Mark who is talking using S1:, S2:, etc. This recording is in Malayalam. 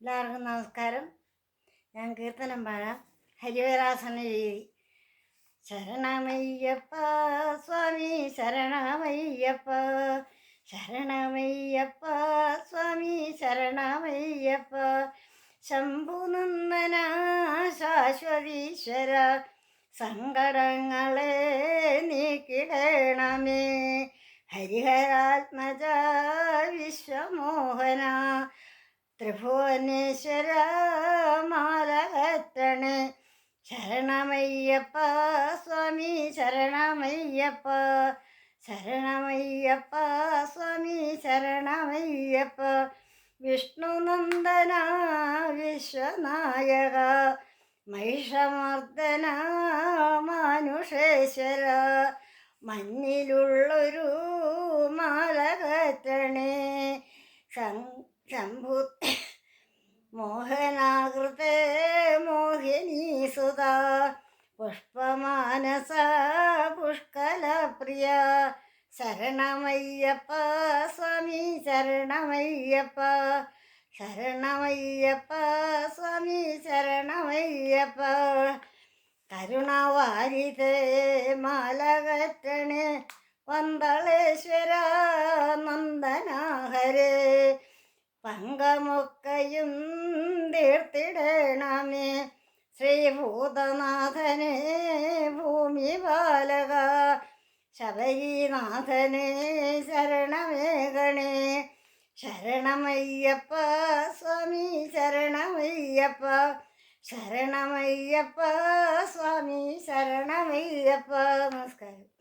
S1: എല്ലാവർക്കും നമസ്കാരം. ഞാൻ കീർത്തനം പാടാം. ഹരിവരാസന രീതി. ശരണമയ്യപ്പ സ്വാമി ശരണമയ്യപ്പ, ശരണമയ്യപ്പ സ്വാമി ശരണമയ്യപ്പ, ശംഭുനന്ദന ശാശ്വതീശ്വര, സങ്കടങ്ങളെ നീക്കിടണമേ. ഹരിഹരാത്മജ വിശ്വമോഹന, ത്രിഭുവനേശ്വര മാലകറ്റണേ. ശരണമയ്യപ്പ സ്വാമി ശരണമയ്യപ്പ, ശരണമയ്യപ്പ സ്വാമി ശരണമയ്യപ്പ, വിഷ്ണുനന്ദന വിശ്വനായക, മഹിഷമർദ്ദന മാനുഷേശ്വര, മഞ്ഞിലുള്ളൊരു മാലകറ്റണേ. ശംഭു മോഹനാകൃതേ മോഹിനീ സുത, പുഷ്പമാനസ പുഷ്കലപ്രിയ, ശരണമയ്യപ്പ സ്വാമി ശരണമയ്യപ്പ, ശരണമയ്യപ്പ സ്വാമി ശരണമയ്യപ്പ, കരുണവാരിതേ മാലകറ്റണേ. പന്തളേശ്വര നന്ദനാഹരേ, പങ്കമൊക്കയും തീർത്തിടണമേ. ശ്രീഭൂതനാഥനെ ഭൂമിപാലക, ശബരിനാഥനെ ശരണമേകണേ. ശരണമയ്യപ്പ സ്വാമി ശരണമയ്യപ്പ, ശരണമയ്യപ്പ സ്വാമി ശരണമയ്യപ്പ. നമസ്കാരം.